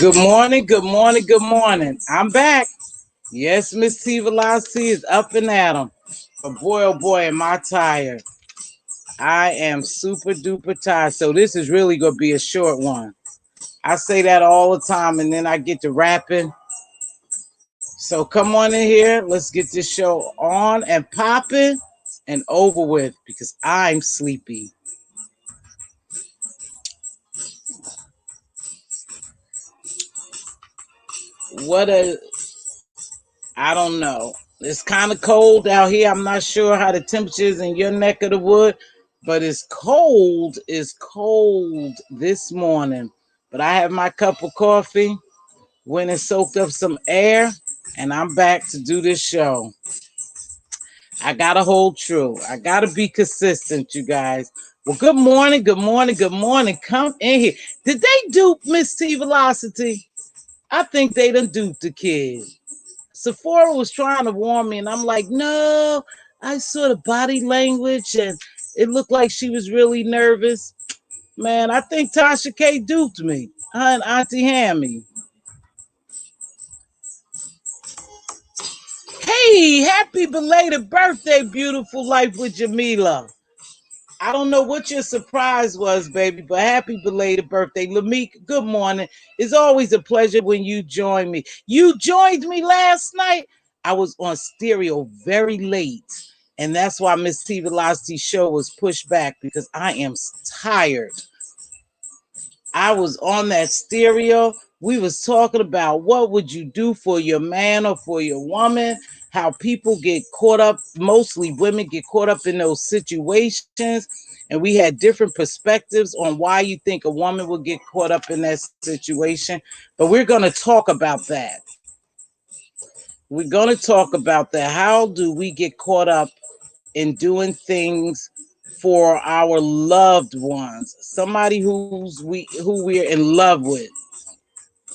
Good morning, good morning, good morning. I'm back. Yes, Mz.Teavalocity is up and at 'em. But boy, oh boy, am I tired. I am super duper tired. So this is really going to be a short one. I say that all the time and then I get to rapping. So come on in here. Let's get this show on and popping and over with because I'm sleepy. What a I don't know. It's kind of cold out here. I'm not sure how the temperature is in your neck of the wood, but it's cold. It's cold this morning. But I have my cup of coffee, went and soaked up some air, and I'm back to do this show. I gotta hold true. I gotta be consistent, you guys. Well, good morning, good morning, good morning. Come in here. Did they dupe Mz.Teavalocity? I think they done duped the kid. Sephora was trying to warn me, and I'm like, no, I saw the body language, and it looked like she was really nervous. Man, I think Tasha K duped me. Her and Auntie Hammy. Hey, happy belated birthday, beautiful life with Jamila. I don't know what your surprise was, baby, but happy belated birthday. Lameek, good morning. It's always a pleasure when you join me. You joined me last night. I was on stereo very late, and that's why Mz.Teavalocity's show was pushed back because I am tired. I was on that stereo. We was talking about what would you do for your man or for your woman, how people get caught up, mostly women get caught up in those situations. And we had different perspectives on why you think a woman would get caught up in that situation. But we're going to talk about that. We're going to talk about that. How do we get caught up in doing things for our loved ones, somebody who we're in love with?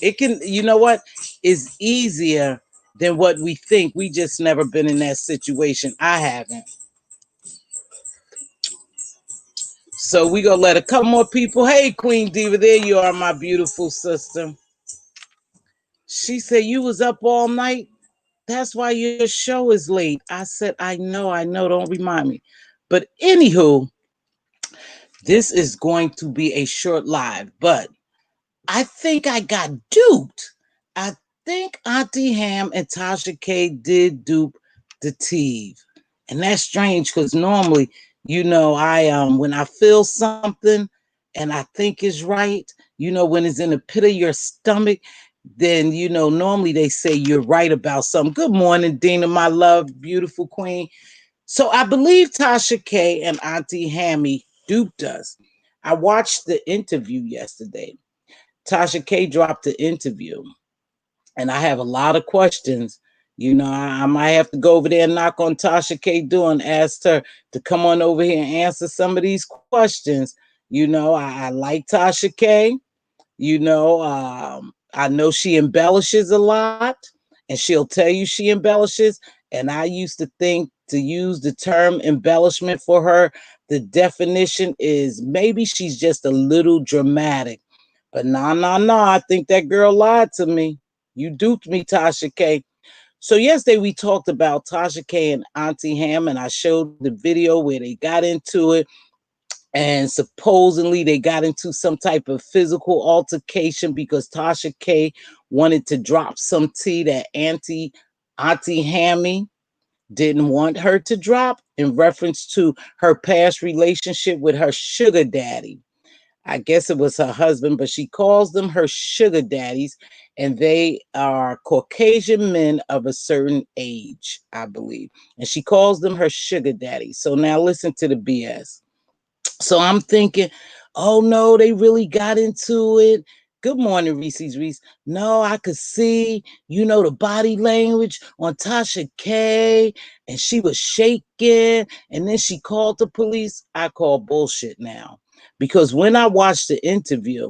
It can, you know what, is easier than what we think. We just never been in that situation. I haven't. So we gonna let a couple more people. Hey, Queen Diva, there you are, my beautiful sister. She said you was up all night. That's why your show is late. I said, I know. Don't remind me. But anywho, this is going to be a short live, but I think I got duped. I think Auntie Ham and Tasha K did dupe the Teeve. And that's strange because normally, I when I feel something and I think is right, when it's in the pit of your stomach, then normally they say you're right about something. Good morning, Dina, my love, beautiful queen. So I believe Tasha K and Auntie Hammy duped us. I watched the interview yesterday. Tasha K dropped the interview, and I have a lot of questions. I might have to go over there and knock on Tasha K door and ask her to come on over here and answer some of these questions. I like Tasha K. I know she embellishes a lot, and she'll tell you she embellishes. And I used to think to use the term embellishment for her, the definition is maybe she's just a little dramatic. But nah. I think that girl lied to me. You duped me, Tasha K. So yesterday we talked about Tasha K and Auntie Ham, and I showed the video where they got into it. And supposedly they got into some type of physical altercation because Tasha K wanted to drop some tea that Auntie Hammy didn't want her to drop in reference to her past relationship with her sugar daddy. I guess it was her husband, but she calls them her sugar daddies, and they are Caucasian men of a certain age, I believe. And she calls them her sugar daddies. So now listen to the BS. So I'm thinking, oh no, they really got into it. Good morning, Reese's Reese. No, I could see, the body language on Tasha K, and she was shaking, and then she called the police. I call bullshit now. Because when I watched the interview,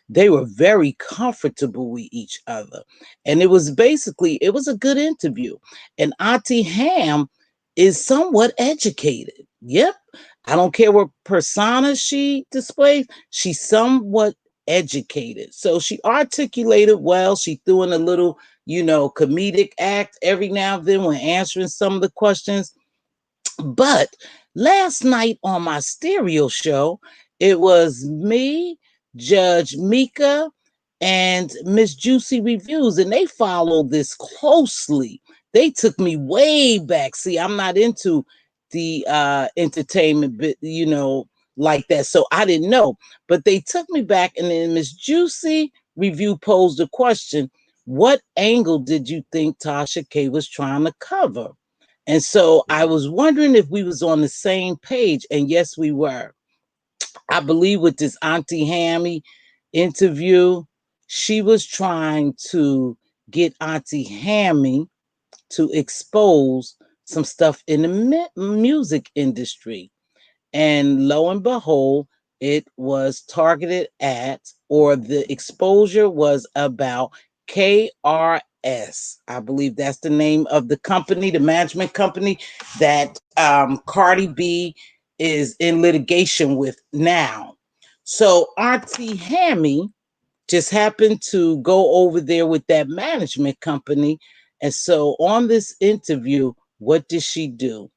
they were very comfortable with each other. And it was a good interview. And Auntie Ham is somewhat educated. Yep. I don't care what persona she displays. She's somewhat educated. So she articulated well. She threw in a little, comedic act every now and then when answering some of the questions. But last night on my stereo show, it was me, Judge Mika, and Miss Juicy Reviews, and they followed this closely. They took me way back. See, I'm not into the entertainment bit, like that. So I didn't know. But they took me back, and then Miss Juicy Review posed a question. What angle did you think Tasha K was trying to cover? And so I was wondering if we was on the same page. And yes, we were. I believe with this Auntie Hammy interview, she was trying to get Auntie Hammy to expose some stuff in the music industry. And lo and behold, it was targeted at, or the exposure was about KRS. I believe that's the name of the company, the management company that Cardi B is in litigation with now. So Auntie Hammy just happened to go over there with that management company. And so on this interview, what did she do?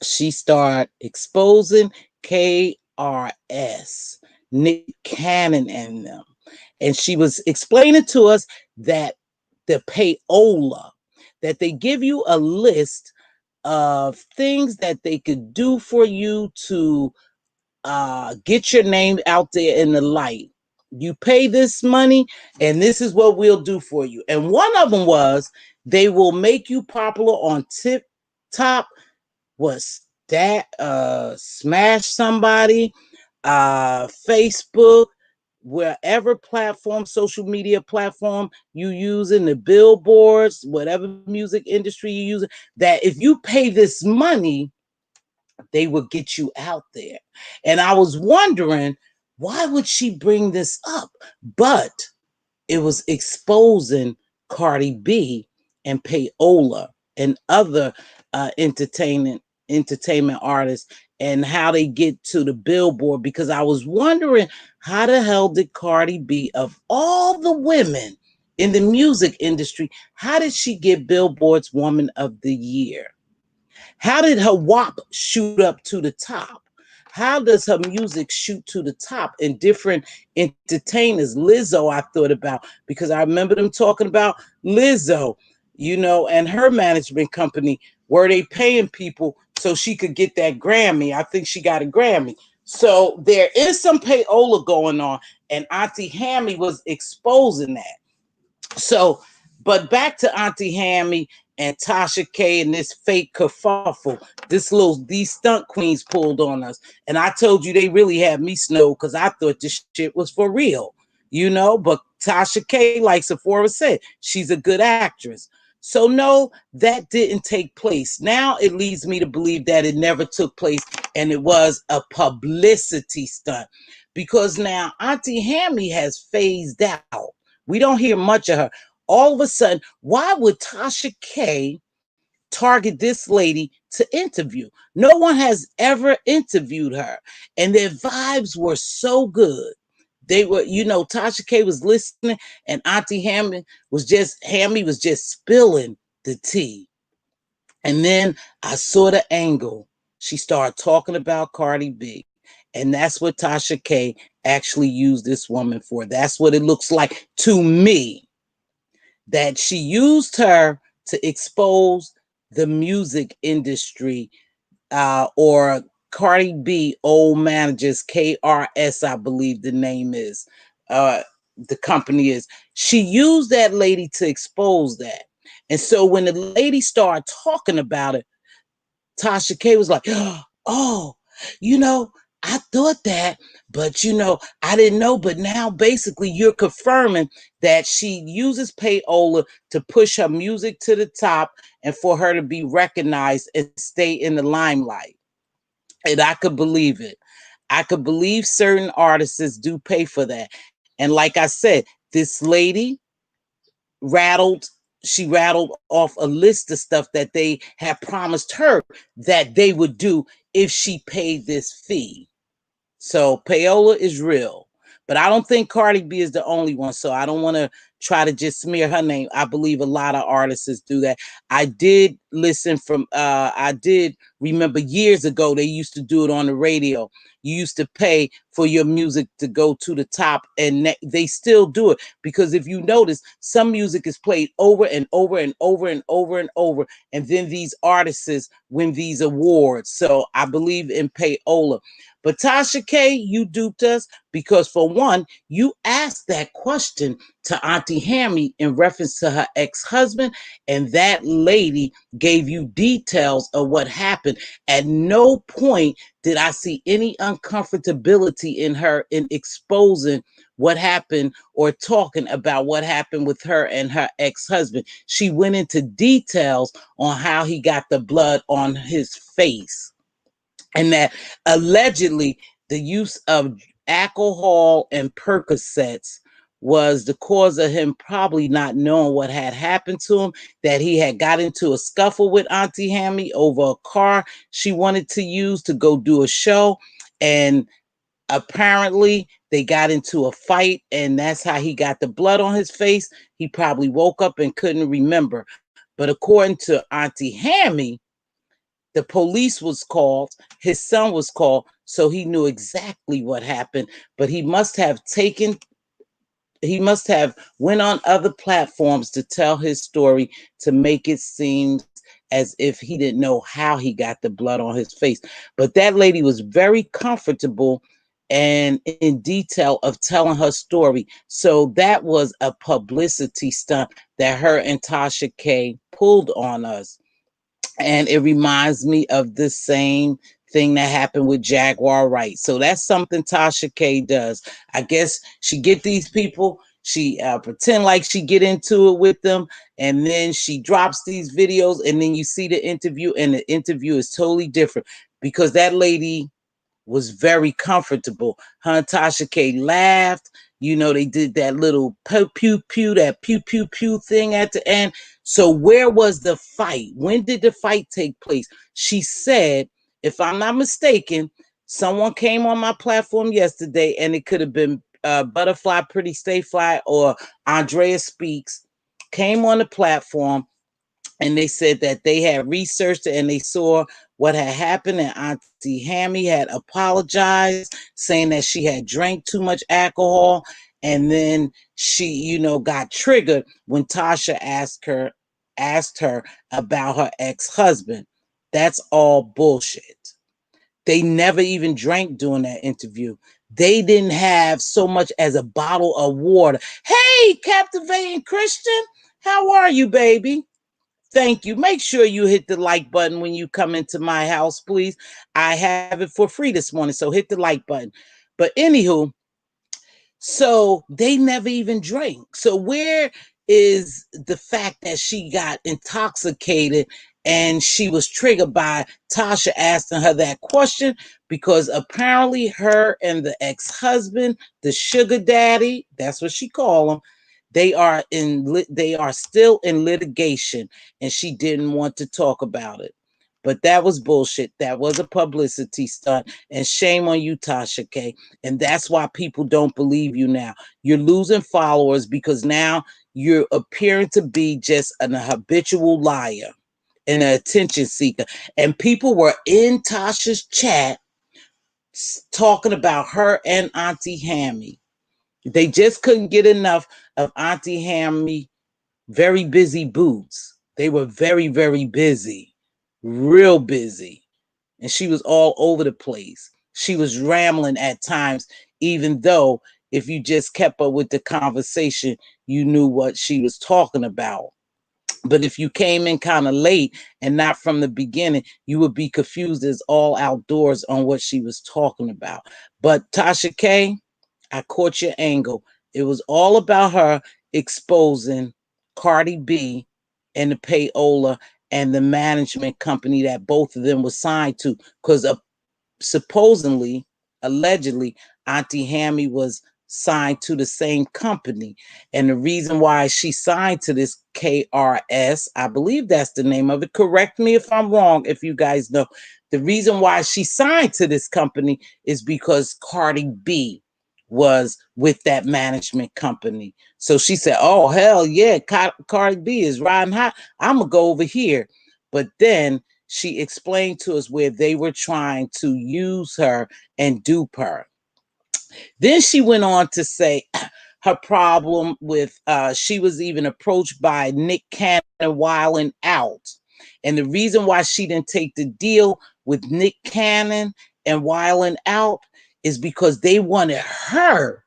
She started exposing KRS, Nick Cannon and them. And she was explaining to us that the payola, that they give you a list of things that they could do for you to get your name out there in the light. You pay this money, and this is what we'll do for you. And one of them was they will make you popular on TikTok. Was that Smash Somebody, Facebook, wherever platform, social media platform you use, in the billboards, whatever music industry you use, that if you pay this money, they will get you out there. And I was wondering, why would she bring this up? But it was exposing Cardi B and Payola and other entertainment artists, and how they get to the billboard. Because I was wondering, how the hell did Cardi B, of all the women in the music industry, how did she get Billboard's Woman of the Year? How did her WAP shoot up to the top? How does her music shoot to the top? And different entertainers, Lizzo, I thought about, because I remember them talking about Lizzo, and her management company, where they paying people so she could get that Grammy. I think she got a Grammy. So there is some payola going on, and Auntie Hammy was exposing that. So, but back to Auntie Hammy and Tasha K and this fake kerfuffle. These stunt queens pulled on us. And I told you they really had me snowed, because I thought this shit was for real, But Tasha K, like Sephora said, she's a good actress. So no, that didn't take place. Now it leads me to believe that it never took place, and it was a publicity stunt, because now Auntie Hammy has phased out. We don't hear much of her. All of a sudden, why would Tasha K target this lady to interview? No one has ever interviewed her, and their vibes were so good. They were, Tasha K was listening, and Auntie Hammy was just spilling the tea. And then I saw the angle. She started talking about Cardi B. And that's what Tasha K actually used this woman for. That's what it looks like to me, that she used her to expose the music industry, or Cardi B old managers, KRS, I believe the name is, the company is. She used that lady to expose that. And so when the lady started talking about it, Tasha K was like, oh, I thought that, but I didn't know. But now basically you're confirming that she uses payola to push her music to the top and for her to be recognized and stay in the limelight. And I could believe it. I could believe certain artists do pay for that. And like I said, this lady she rattled off a list of stuff that they had promised her that they would do if she paid this fee. So payola is real. But I don't think Cardi B is the only one, so I don't want to try to just smear her name. I believe a lot of artists do that. I did listen from I did remember years ago they used to do it on the radio. You used to pay for your music to go to the top, and they still do it, because if you notice, some music is played over and over and over and over and over, and then these artists win these awards. So I believe in payola. But Tasha K, you duped us, because for one, you asked that question to Auntie Hammy in reference to her ex-husband, and that lady gave you details of what happened. At no point did I see any uncomfortability in her in exposing what happened or talking about what happened with her and her ex-husband. She went into details on how he got the blood on his face, and that allegedly the use of alcohol and Percocets was the cause of him probably not knowing what had happened to him, that he had got into a scuffle with Auntie Hammy over a car she wanted to use to go do a show, and apparently they got into a fight, and that's how he got the blood on his face. He probably woke up and couldn't remember. But according to Auntie Hammy, the police was called, his son was called, so he knew exactly what happened. But he must have went on other platforms to tell his story to make it seem as if he didn't know how he got the blood on his face. But that lady was very comfortable and in detail of telling her story. So that was a publicity stunt that her and Tasha K pulled on us. And it reminds me of the same thing that happened with Jaguar Wright. So that's something Tasha K does. I guess she get these people, she pretend like she get into it with them, and then she drops these videos, and then you see the interview, and the interview is totally different, because that lady was very comfortable. Her and Tasha K laughed. You know, they did that little pew pew pew, that pew pew pew thing at the end. So where was the fight? When did the fight take place? She said, if I'm not mistaken, someone came on my platform yesterday, and it could have been Butterfly Pretty Stay Fly or Andrea Speaks, came on the platform, and they said that they had researched it and they saw what had happened, and Auntie Hammy had apologized, saying that she had drank too much alcohol, and then she, got triggered when Tasha asked her about her ex-husband. That's all bullshit. They never even drank during that interview. They didn't have so much as a bottle of water. Hey, captivating Christian, how are you, baby? Thank you. Make sure you hit the like button when you come into my house, please. I have it for free this morning, so hit the like button. But anywho, so they never even drank. So where is the fact that she got intoxicated and she was triggered by Tasha asking her that question? Because apparently her and the ex-husband, the sugar daddy, that's what she called him, they are still in litigation, and she didn't want to talk about it. But that was bullshit. That was a publicity stunt. And shame on you, Tasha K. And that's why people don't believe you now. You're losing followers because now you're appearing to be just an habitual liar and an attention seeker. And people were in Tasha's chat talking about her and Auntie Hammy. They just couldn't get enough of Auntie Hammy, very busy boots. They were very, very busy, real busy. And she was all over the place. She was rambling at times, even though if you just kept up with the conversation, you knew what she was talking about. But if you came in kind of late and not from the beginning, you would be confused as all outdoors on what she was talking about. But Tasha K, I caught your angle. It was all about her exposing Cardi B and the payola and the management company that both of them were signed to. Because supposedly, allegedly, Auntie Hammy was signed to the same company. And the reason why she signed to this KRS, I believe that's the name of it. Correct me if I'm wrong, if you guys know. The reason why she signed to this company is because Cardi B was with that management company. So she said, oh, hell yeah, Cardi B is riding hot. I'm going to go over here. But then she explained to us where they were trying to use her and dupe her. Then she went on to say her problem with, she was even approached by Nick Cannon wilding out. And the reason why she didn't take the deal with Nick Cannon and wilding out is because they wanted her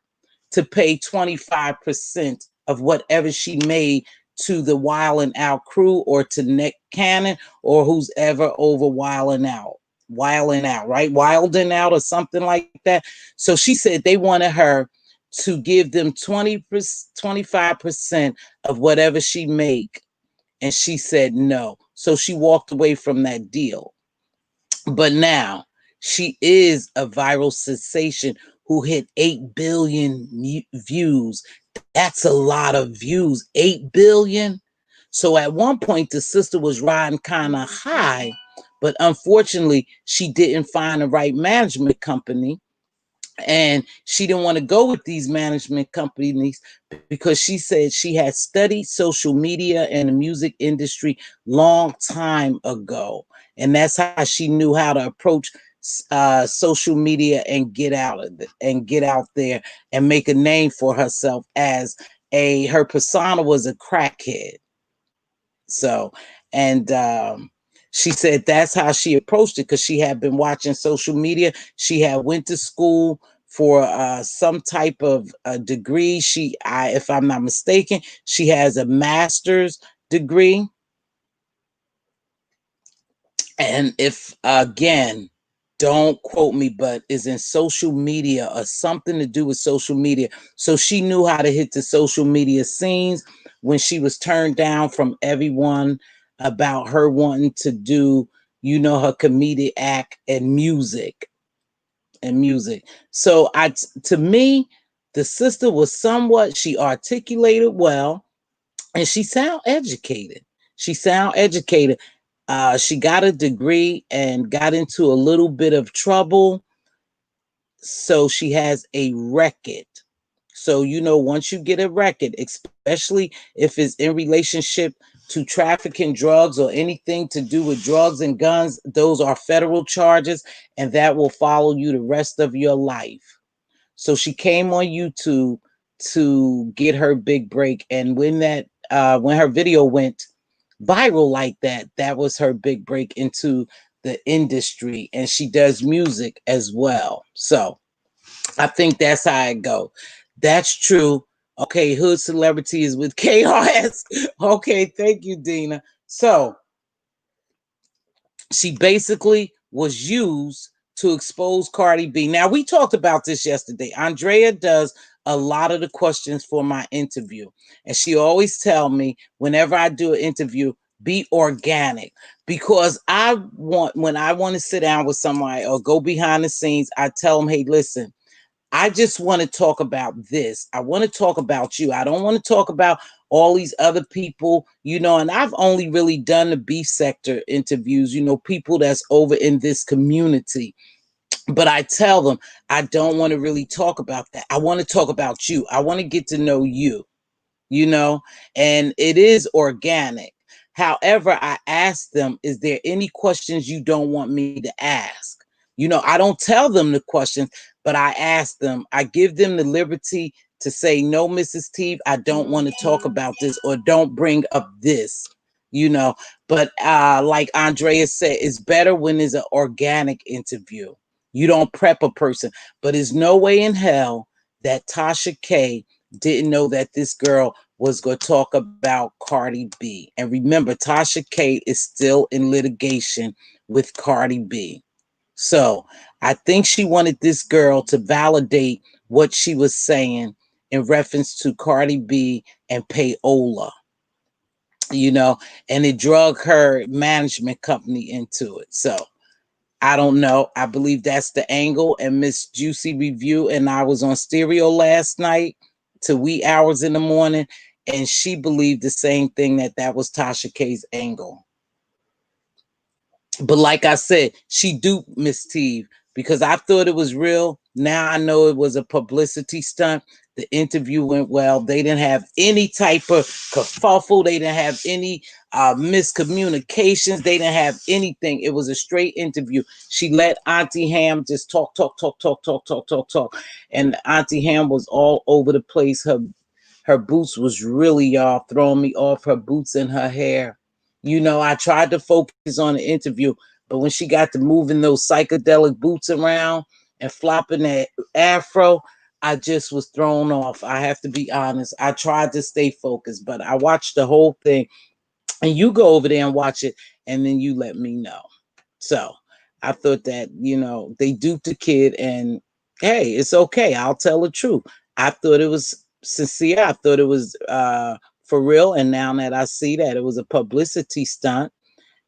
to pay 25% of whatever she made to the Wildin' Out crew or to Nick Cannon or who's ever over Wildin' Out, right? Wildin' Out or something like that. So she said they wanted her to give them 25% of whatever she make. And she said no. So she walked away from that deal. But now she is a viral sensation who hit 8 billion views. That's a lot of views, 8 billion. So at one point, the sister was riding kind of high, but unfortunately, she didn't find the right management company. And she didn't want to go with these management companies because she said she had studied social media and the music industry long time ago. And that's how she knew how to approach social media and get out of it and get out there and make a name for herself as her persona was a crackhead. So, and she said that's how she approached it because she had been watching social media. She had went to school for some type of degree. If I'm not mistaken, she has a master's degree. And if, again, don't quote me, but is in social media or something to do with social media. So she knew how to hit the social media scenes when she was turned down from everyone about her wanting to do, her comedic act and music. So to me, the sister was she articulated well, and she sound educated. She got a degree and got into a little bit of trouble. So she has a record. So, once you get a record, especially if it's in relationship to trafficking drugs or anything to do with drugs and guns, those are federal charges, and that will follow you the rest of your life. So she came on YouTube to get her big break. And when her video went viral like that, that was her big break into the industry. And she does music as well. So I think that's how it go. That's true. Okay, hood celebrity is with KRS. Okay, thank you, Dina. So she basically was used to expose Cardi B. Now, we talked about this yesterday. Andrea does a lot of the questions for my interview. And she always tell me whenever I do an interview, be organic, because when I want to sit down with somebody or go behind the scenes, I tell them, hey, listen, I just want to talk about this. I want to talk about you. I don't want to talk about all these other people, and I've only really done the beef sector interviews, people that's over in this community. But I tell them, I don't want to really talk about that. I want to talk about you. I want to get to know you, and it is organic. However, I ask them, is there any questions you don't want me to ask? I don't tell them the questions, but I ask them, I give them the liberty to say, no, Mrs. Teav, I don't want to talk about this, or don't bring up this, but like Andrea said, it's better when it's an organic interview. You don't prep a person, but there's no way in hell that Tasha K didn't know that this girl was going to talk about Cardi B. And remember, Tasha K is still in litigation with Cardi B. So I think she wanted this girl to validate what she was saying in reference to Cardi B and Payola, and it drug her management company into it. So I don't know. I believe that's the angle. And Miss Juicy Review and I was on stereo last night to wee hours in the morning, and she believed the same thing, that was Tasha K's angle. But like I said, she duped Miss Teav because I thought it was real. Now I know it was a publicity stunt. The interview went well. They didn't have any type of kerfuffle. They didn't have any miscommunications. They didn't have anything. It was a straight interview. She let Auntie Ham just talk, talk, talk, talk, talk, talk, talk, talk. And Auntie Ham was all over the place. Her boots was really, y'all, throwing me off. Her boots and her hair. You know, I tried to focus on the interview, but when she got to moving those psychedelic boots around and flopping that afro, I just was thrown off. I have to be honest. I tried to stay focused, but I watched the whole thing. And you go over there and watch it, and then you let me know. So I thought that, you know, they duped the kid, and hey, it's okay. I'll tell the truth. I thought it was sincere. I thought it was for real. And now that I see that it was a publicity stunt,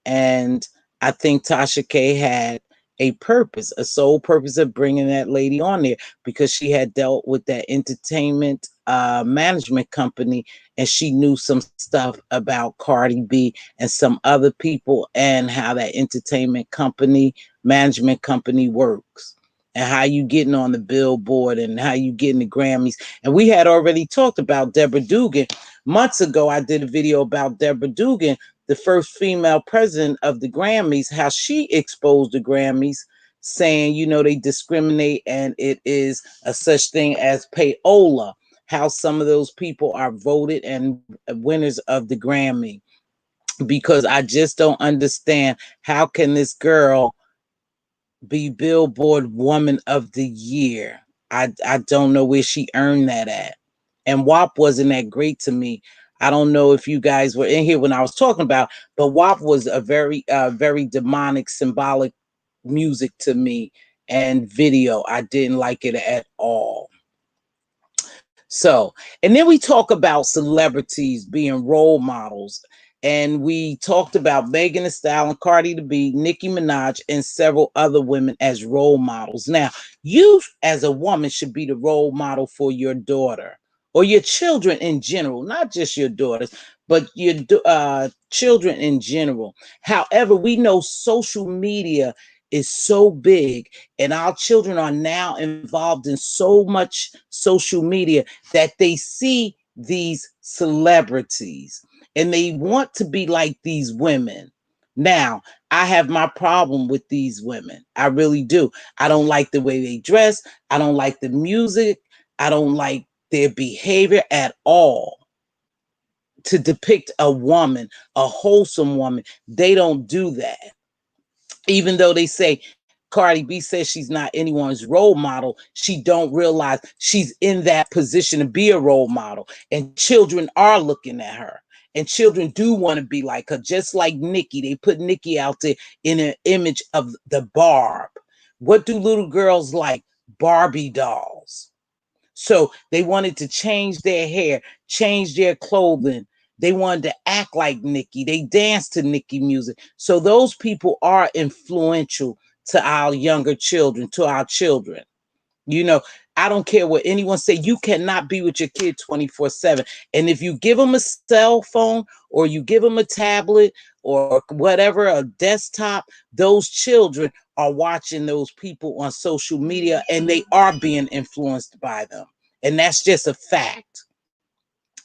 and I think Tasha K had a purpose, a sole purpose of bringing that lady on there, because she had dealt with that entertainment management company, and she knew some stuff about Cardi B and some other people, and how that entertainment company, management company works, and how you getting on the Billboard and how you getting the Grammys. And we had already talked about Deborah Dugan. Months ago, I did a video about Deborah Dugan, the first female president of the Grammys, how she exposed the Grammys, saying, you know, they discriminate and it is a such thing as payola, how some of those people are voted and winners of the Grammy. Because I just don't understand, how can this girl be Billboard Woman of the Year? I don't know where she earned that at. And WAP wasn't that great to me. I don't know if you guys were in here when I was talking about, but WAP was a very demonic, symbolic music to me, and video. I didn't like it at all. So, and then we talk about celebrities being role models. And we talked about Megan Thee Stallion, Cardi B, Nicki Minaj, and several other women as role models. Now, you as a woman should be the role model for your daughter or your children in general, not just your daughters, but your children in general. However, we know social media is so big, and our children are now involved in so much social media that they see these celebrities and they want to be like these women. Now, I have my problem with these women. I really do. I don't like the way they dress. I don't like the music. I don't like their behavior at all. To depict a woman, a wholesome woman, they don't do that. Even though they say Cardi B says she's not anyone's role model, she don't realize she's in that position to be a role model, and children are looking at her, and children do want to be like her. Just like Nicki, they put Nicki out there in an image of the Barb. What do little girls like? Barbie dolls. So they wanted to change their hair, change their clothing. They wanted to act like Nicki. They danced to Nicki music. So those people are influential to our younger children, to our children. You know, I don't care what anyone say. You cannot be with your kid 24/7. And if you give them a cell phone or you give them a tablet or whatever, a desktop, those children are watching those people on social media, and they are being influenced by them. And that's just a fact.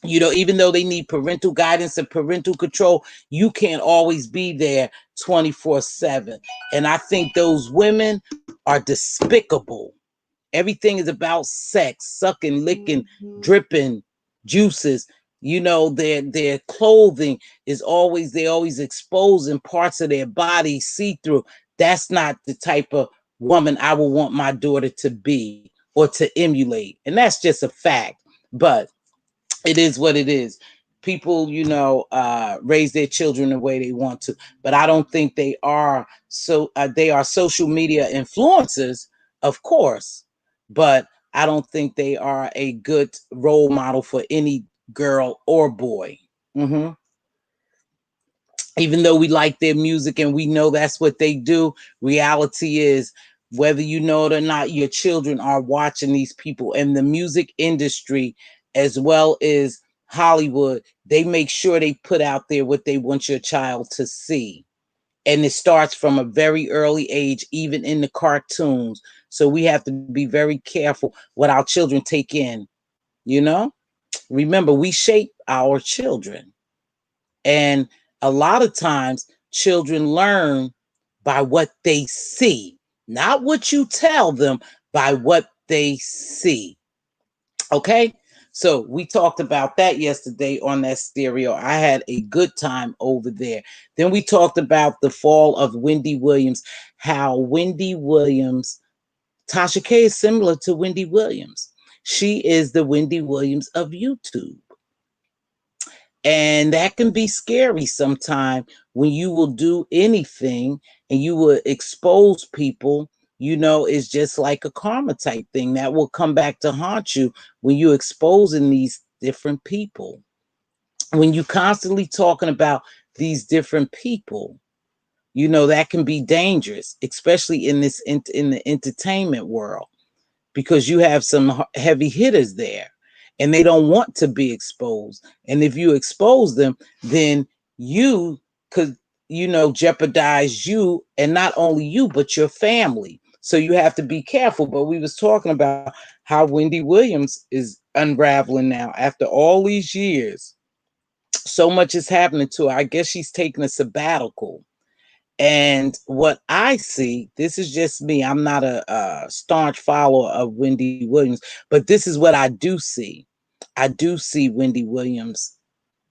You know, even though they need parental guidance and parental control, you can't always be there 24/7. And I think those women are despicable. Everything is about sex, sucking, licking, dripping juices. You know, their clothing is always, they always exposing parts of their body see-through. That's not the type of woman I would want my daughter to be or to emulate. And that's just a fact. But it is what it is. People, you know, raise their children the way they want to, but I don't think they are. So they are social media influencers, of course, but I don't think they are a good role model for any girl or boy. Mhm. Even though we like their music and we know that's what they do, reality is, whether you know it or not, your children are watching these people. And the music industry, as well as Hollywood, they make sure they put out there what they want your child to see. And it starts from a very early age, even in the cartoons. So we have to be very careful what our children take in, you know? Remember, we shape our children. And a lot of times, children learn by what they see, not what you tell them, by what they see. Okay? So we talked about that yesterday on that stereo. I had a good time over there. Then we talked about the fall of Wendy Williams, how Wendy Williams, Tasha K is similar to Wendy Williams. She is the Wendy Williams of YouTube. And that can be scary sometimes when you will do anything and you will expose people. You know, it's just like a karma type thing that will come back to haunt you when you're exposing these different people. When you constantly talking about these different people, you know, that can be dangerous, especially in this in the entertainment world, because you have some heavy hitters there and they don't want to be exposed. And if you expose them, then you could, you know, jeopardize you, and not only you, but your family. So you have to be careful. But we was talking about how Wendy Williams is unraveling now after all these years. So much is happening to her. I guess she's taking a sabbatical. And what I see, this is just me. I'm not a staunch follower of Wendy Williams, but this is what I do see. I do see Wendy Williams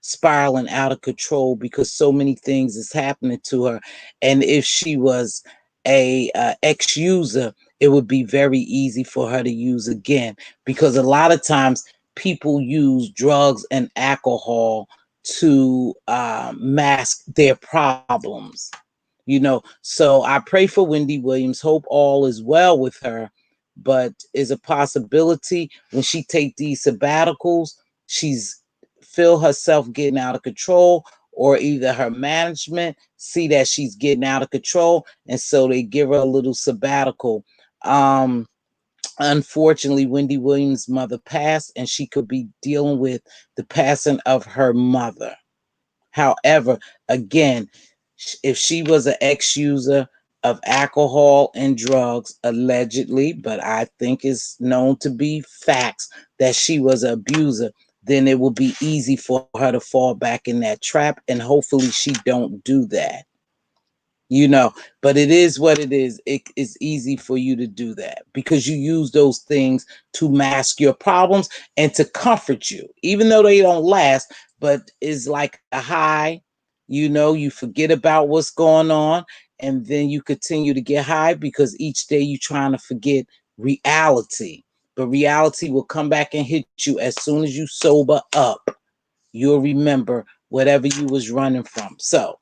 spiraling out of control because so many things is happening to her. And if she was a ex-user, it would be very easy for her to use again, because a lot of times people use drugs and alcohol to mask their problems. You know, so I pray for Wendy Williams, hope all is well with her, but is a possibility when she take these sabbaticals, she's feel herself getting out of control, or either her management see that she's getting out of control, and so they give her a little sabbatical. Unfortunately, Wendy Williams' mother passed, and she could be dealing with the passing of her mother. However, again, if she was an ex-user of alcohol and drugs, allegedly, but I think it's known to be facts that she was an abuser, then it will be easy for her to fall back in that trap, and hopefully she don't do that. You know, but it is what it is. It is easy for you to do that because you use those things to mask your problems and to comfort you, even though they don't last, but it's like a high. You know, you forget about what's going on, and then you continue to get high because each day you're trying to forget reality. But reality will come back and hit you as soon as you sober up. You'll remember whatever you was running from. So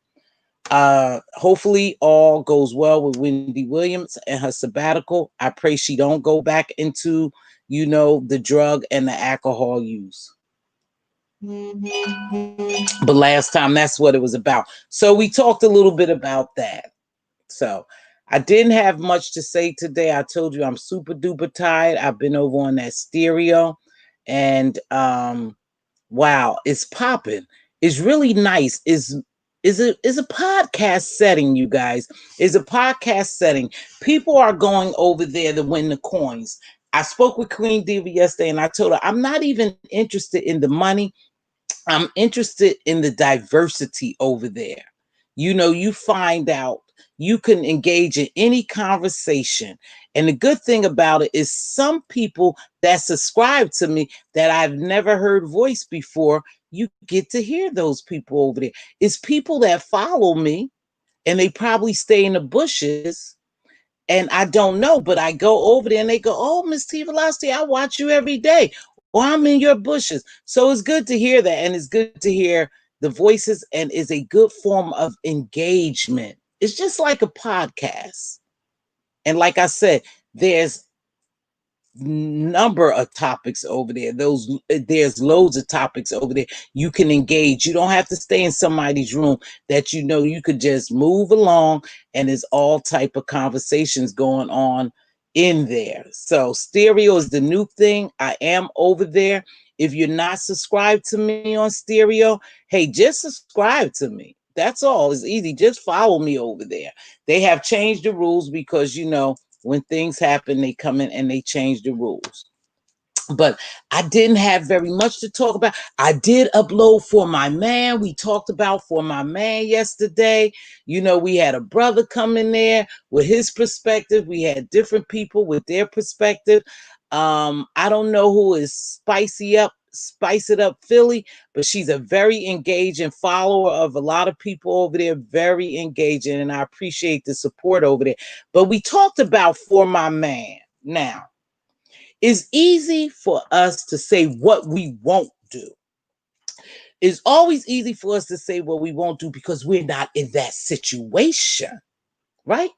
hopefully all goes well with Wendy Williams and her sabbatical. I pray she don't go back into, you know, the drug and the alcohol use. But last time, that's what it was about. So we talked a little bit about that. So I didn't have much to say today. I told you I'm super duper tired. I've been over on that stereo, and wow, it's popping. It's really nice. Is a podcast setting, you guys. Is a podcast setting. People are going over there to win the coins. I spoke with Queen Diva yesterday, and I told her I'm not even interested in the money. I'm interested in the diversity over there. You know, you find out you can engage in any conversation. And the good thing about it is some people that subscribe to me that I've never heard voice before, you get to hear those people over there. It's people that follow me and they probably stay in the bushes and I don't know, but I go over there and they go, "Oh, Mz.Teavalocity, I watch you every day. Or I'm in your bushes." So it's good to hear that. And it's good to hear the voices, and is a good form of engagement. It's just like a podcast. And like I said, there's number of topics over there. There's loads of topics over there you can engage. You don't have to stay in somebody's room. That, you know, you could just move along, and there's all type of conversations going on in there. So stereo is the new thing. I am over there. If you're not subscribed to me on stereo, hey, just subscribe to me. That's all. It's easy. Just follow me over there. They have changed the rules because, when things happen, they come in and they change the rules. But I didn't have very much to talk about. I did upload For My Man. We talked about For My Man yesterday. We had a brother come in there with his perspective. We had different people with their perspective. I don't know who is Spice It Up Philly, but she's a very engaging follower of a lot of people over there, very engaging, and I appreciate the support over there. But we talked about For My Man. Now, it's easy for us to say what we won't do. It's always easy for us to say what we won't do because we're not in that situation, right?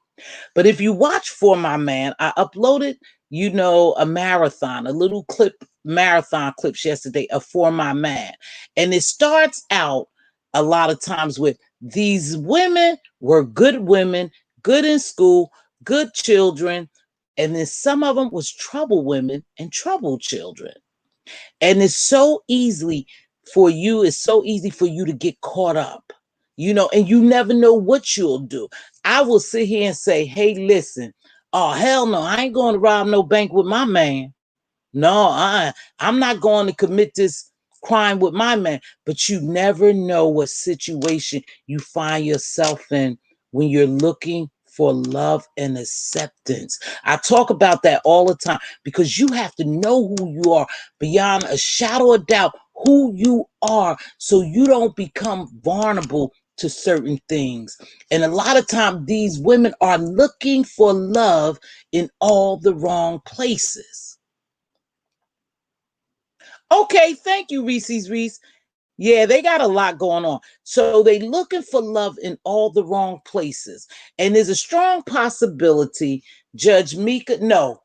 But if you watch For My Man, I uploaded, a marathon, a little marathon clips yesterday of For My Man. And it starts out a lot of times with these women were good women, good in school, good children. And then some of them was trouble women and troubled children. And it's so easy for you to get caught up, and you never know what you'll do. I will sit here and say, hey, listen, oh, hell no, I ain't going to rob no bank with my man. No, I'm not going to commit this crime with my man. But you never know what situation you find yourself in when you're looking for love and acceptance. I talk about that all the time because you have to know who you are beyond a shadow of doubt, who you are, so you don't become vulnerable to certain things. And a lot of times these women are looking for love in all the wrong places. Okay, thank you, Reese's Reese. Yeah, they got a lot going on. So they looking for love in all the wrong places. And there's a strong possibility, Judge Mika, no,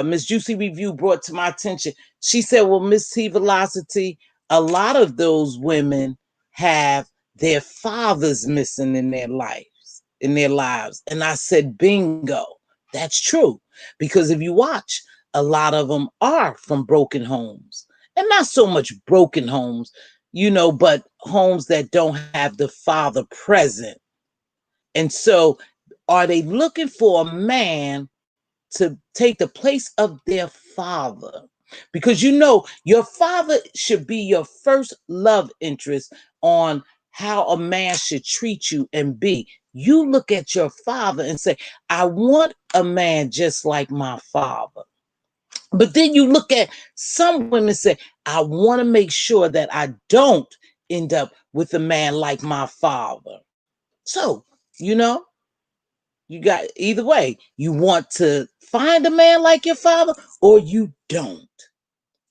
Miss Juicy Review brought to my attention. She said, well, Mz.Teavalocity, a lot of those women have their fathers missing in their lives. And I said, bingo, that's true. Because if you watch, a lot of them are from broken homes. And not so much broken homes, but homes that don't have the father present. And so are they looking for a man to take the place of their father? Because your father should be your first love interest on how a man should treat you and be. You look at your father and say, I want a man just like my father. But then you look at some women say, I want to make sure that I don't end up with a man like my father. So, you got either way. You want to find a man like your father or you don't.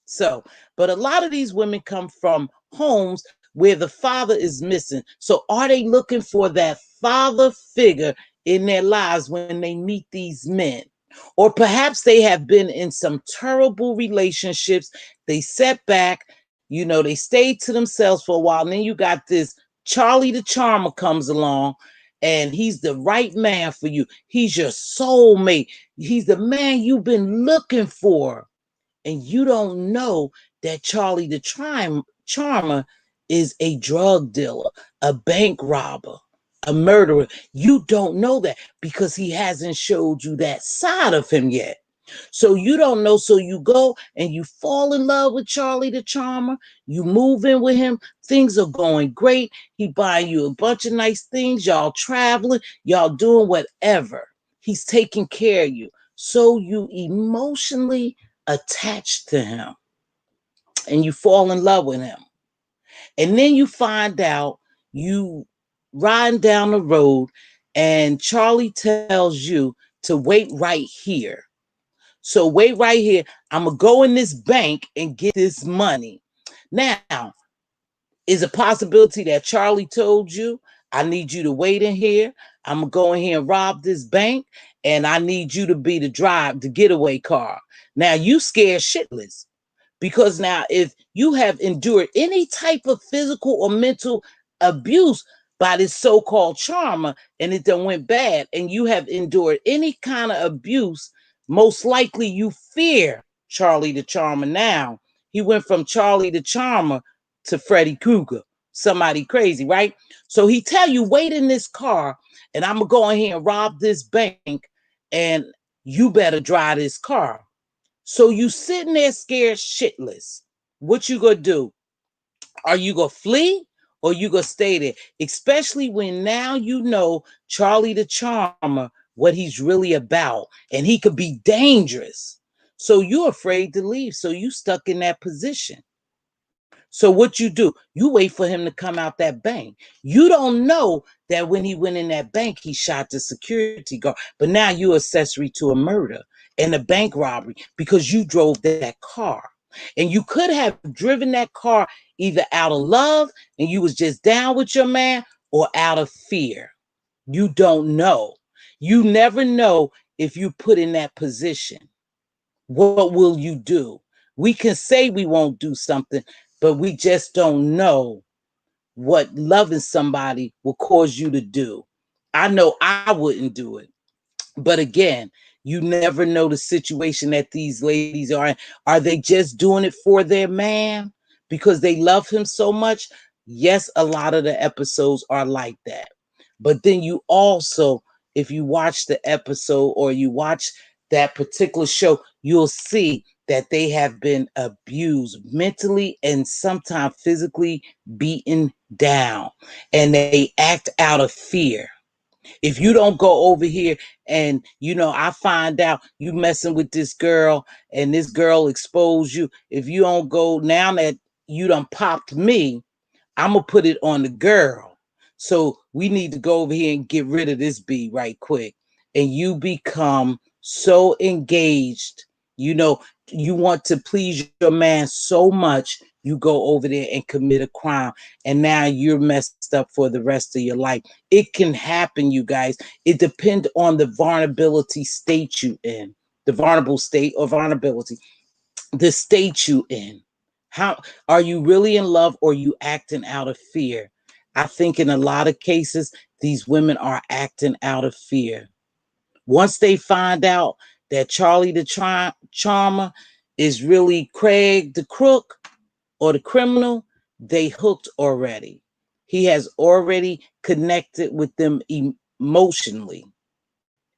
So, but a lot of these women come from homes where the father is missing. So are they looking for that father figure in their lives when they meet these men? Or perhaps they have been in some terrible relationships. They set back, they stayed to themselves for a while. And then you got this Charlie the Charmer comes along and he's the right man for you. He's your soulmate. He's the man you've been looking for. And you don't know that Charlie the Charmer is a drug dealer, a bank robber, a murderer. You don't know that because he hasn't showed you that side of him yet. So you don't know. So you go and you fall in love with Charlie the Charmer. You move in with him. Things are going great. He buying you a bunch of nice things. Y'all traveling. Y'all doing whatever. He's taking care of you. So you emotionally attached to him and you fall in love with him. And then you find out you riding down the road and Charlie tells you to wait right here. So wait right here. I'm going to go in this bank and get this money. Now, is a possibility that Charlie told you, I need you to wait in here. I'm going to go in here and rob this bank. And I need you to be the getaway car. Now, you scared shitless. Because now, if you have endured any type of physical or mental abuse by this so-called charmer and it done went bad, and you have endured any kind of abuse, most likely you fear Charlie the Charmer now. He went from Charlie the Charmer to Freddy Krueger. somebody crazy, right? So he tell you, wait in this car, and I'm gonna go in here and rob this bank, and you better drive this car. So you sitting there scared shitless. What you gonna do? Are you gonna flee or you gonna stay there? Especially when now you know Charlie the Charmer, what he's really about, and he could be dangerous. So you're afraid to leave. So you stuck in that position. So what you do, you wait for him to come out that bank. You don't know that when he went in that bank, he shot the security guard. But now you're accessory to a murder and a bank robbery because you drove that car. And you could have driven that car either out of love and you was just down with your man, or out of fear. You don't know. You never know if you put in that position. What will you do? We can say we won't do something, but we just don't know what loving somebody will cause you to do. I know I wouldn't do it. But again, you never know the situation that these ladies are in. Are they just doing it for their man because they love him so much? Yes, a lot of the episodes are like that. But then you also, if you watch the episode or you watch that particular show, you'll see that they have been abused mentally and sometimes physically beaten down, and they act out of fear. If you don't go over here and, I find out you messing with this girl and this girl expose you, if you don't go, now that you done popped me, I'm going to put it on the girl. So we need to go over here and get rid of this bee right quick. And you become so engaged, you want to please your man so much, you go over there and commit a crime. And now you're messed up for the rest of your life. It can happen, you guys. It depends on the vulnerability state you in, the vulnerable state or vulnerability, the state you in. How are you really in love, or are you acting out of fear? I think in a lot of cases, these women are acting out of fear. Once they find out that Charlie the Charmer is really Craig the crook or the criminal, they hooked already. He has already connected with them emotionally.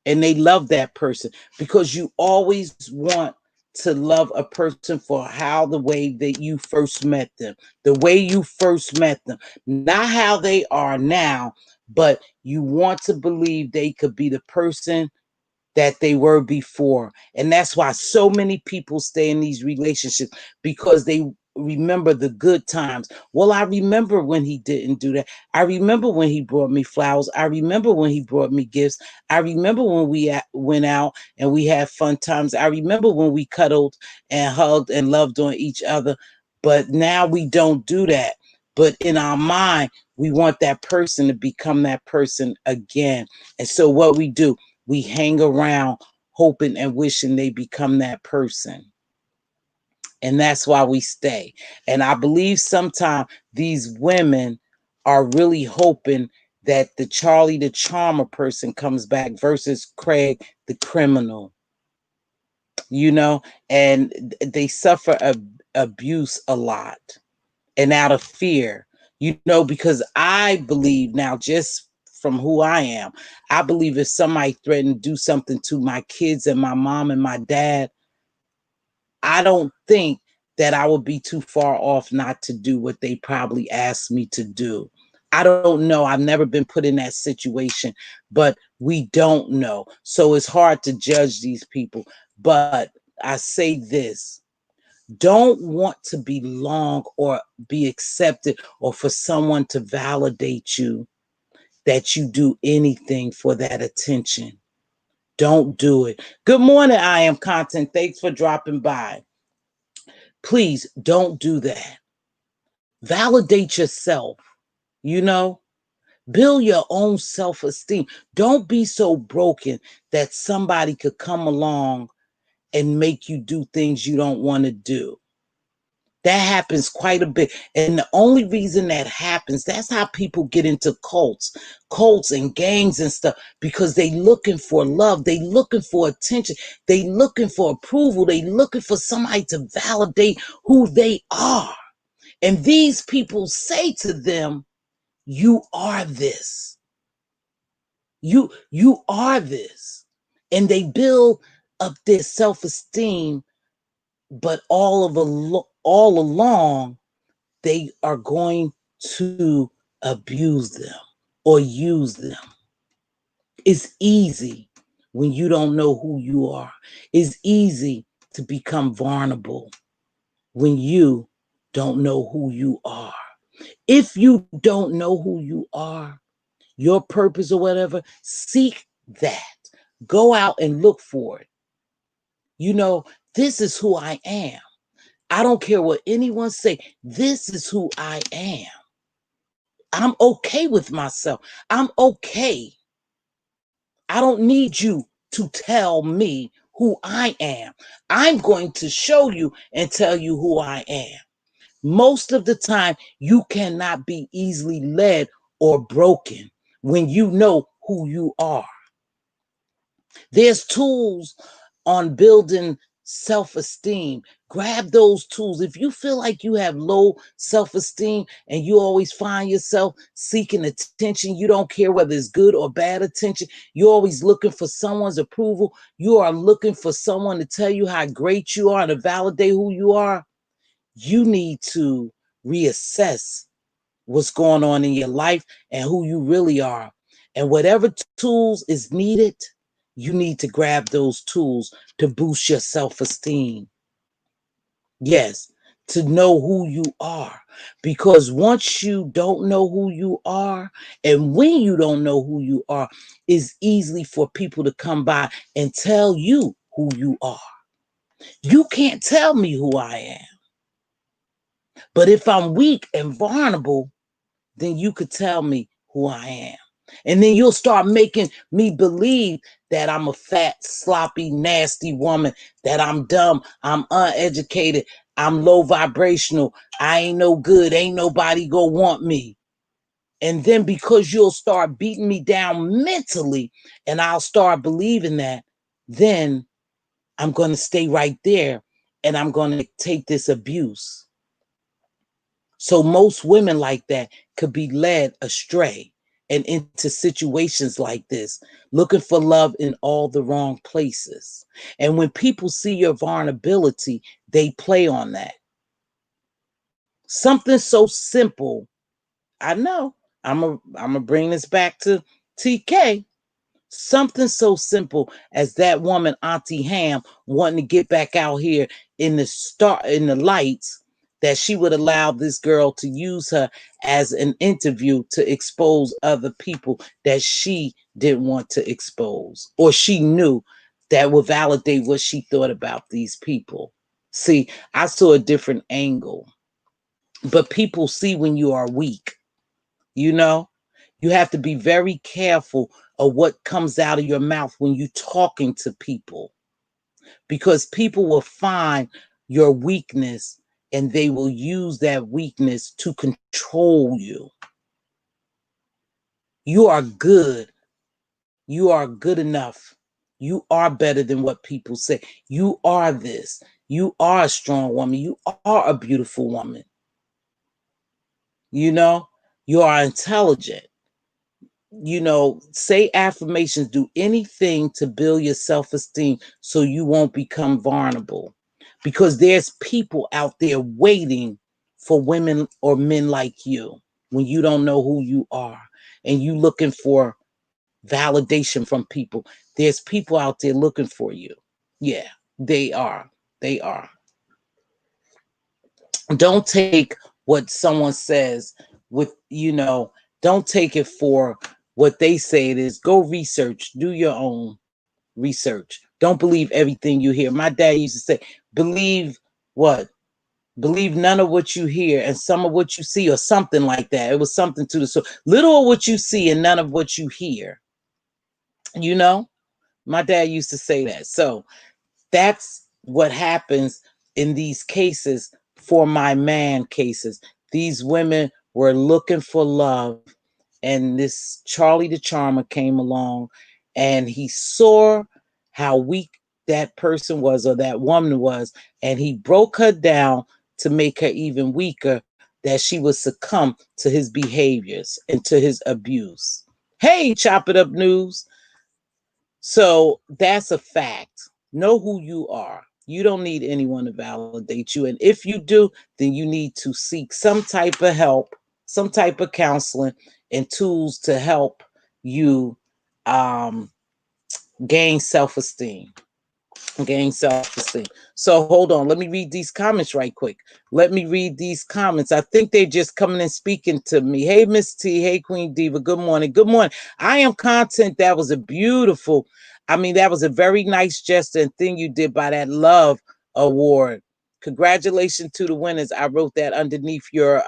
And they love that person, because you always want to love a person for how the way that you first met them, the way you first met them, not how they are now, but you want to believe they could be the person that they were before. And that's why so many people stay in these relationships, because they remember the good times. Well, I remember when he didn't do that. I remember when he brought me flowers. I remember when he brought me gifts. I remember when we went out and we had fun times. I remember when we cuddled and hugged and loved on each other. But now we don't do that. But in our mind, we want that person to become that person again. And so what we do, we hang around hoping and wishing they become that person. And that's why we stay. And I believe sometimes these women are really hoping that the Charlie the Charmer person comes back versus Craig the criminal, and they suffer abuse a lot and out of fear, because I believe now, just from who I am, I believe if somebody threatened to do something to my kids and my mom and my dad, I don't think that I would be too far off not to do what they probably asked me to do. I don't know. I've never been put in that situation, but we don't know. So it's hard to judge these people. But I say this: don't want to belong or be accepted, or for someone to validate you, that you do anything for that attention. Don't do it. Good morning, I am Content. Thanks for dropping by. Please don't do that. Validate yourself, build your own self-esteem. Don't be so broken that somebody could come along and make you do things you don't want to do. That happens quite a bit. And the only reason that happens, that's how people get into cults and gangs and stuff, because they looking for love. They looking for attention. They looking for approval. They looking for somebody to validate who they are. And these people say to them, you are this. You are this. And they build up their self-esteem, but all along, they are going to abuse them or use them. It's easy when you don't know who you are. It's easy to become vulnerable when you don't know who you are. If you don't know who you are, your purpose or whatever, seek that. Go out and look for it. You know, this is who I am. I don't care what anyone say. This is who I am. I'm okay with myself. I'm okay. I don't need you to tell me who I am. I'm going to show you and tell you who I am. Most of the time, you cannot be easily led or broken when you know who you are. There's tools on building self-esteem. Grab those tools. If you feel like you have low self-esteem and you always find yourself seeking attention, you don't care whether it's good or bad attention, you're always looking for someone's approval, you are looking for someone to tell you how great you are and to validate who you are, you need to reassess what's going on in your life and who you really are. And whatever tools is needed, you need to grab those tools to boost your self-esteem. Yes, to know who you are. Because once you don't know who you are, and when you don't know who you are, it's easy for people to come by and tell you who you are. You can't tell me who I am. But if I'm weak and vulnerable, then you could tell me who I am. And then you'll start making me believe that I'm a fat, sloppy, nasty woman, that I'm dumb, I'm uneducated, I'm low vibrational, I ain't no good, ain't nobody gonna want me. And then because you'll start beating me down mentally and I'll start believing that, then I'm gonna stay right there and I'm gonna take this abuse. So most women like that could be led astray and into situations like this, looking for love in all the wrong places. And when people see your vulnerability, they play on that. Something so simple. I know. I'm gonna bring this back to TK. Something so simple as that woman, Auntie Ham, wanting to get back out here in the lights, that she would allow this girl to use her as an interview to expose other people that she didn't want to expose, or she knew that would validate what she thought about these people. See, I saw a different angle, but people see when you are weak. You know, you have to be very careful of what comes out of your mouth when you're talking to people, because people will find your weakness and they will use that weakness to control you. You are good. You are good enough. You are better than what people say. You are this. You are a strong woman. You are a beautiful woman. You know, you are intelligent. You know, say affirmations, do anything to build your self-esteem so you won't become vulnerable, because there's people out there waiting for women or men like you when you don't know who you are and you looking for validation from people. There's people out there looking for you. Yeah, they are. They are. Don't take what someone says with, don't take it for what they say it is. Go research, do your own research. Don't believe everything you hear. My dad used to say, believe what? Believe none of what you hear and some of what you see, or something like that. It was something to the so little of what you see and none of what you hear. You know, my dad used to say that. So that's what happens in these cases. For my man cases, these women were looking for love, and this Charlie the Charmer came along and he saw how weak that person was, or that woman was, and he broke her down to make her even weaker that she would succumb to his behaviors and to his abuse. Hey, Chop It Up News. So that's a fact. Know who you are. You don't need anyone to validate you. And if you do, then you need to seek some type of help, some type of counseling and tools to help you gain self-esteem. Gain self-esteem. So hold on. Let me read these comments right quick. Let me read these comments. I think they're just coming and speaking to me. Hey, Miss T. Hey, Queen Diva. Good morning. Good morning. I am content. That was a beautiful, I mean, that was a very nice gesture and thing you did by that love award. Congratulations to the winners. I wrote that underneath your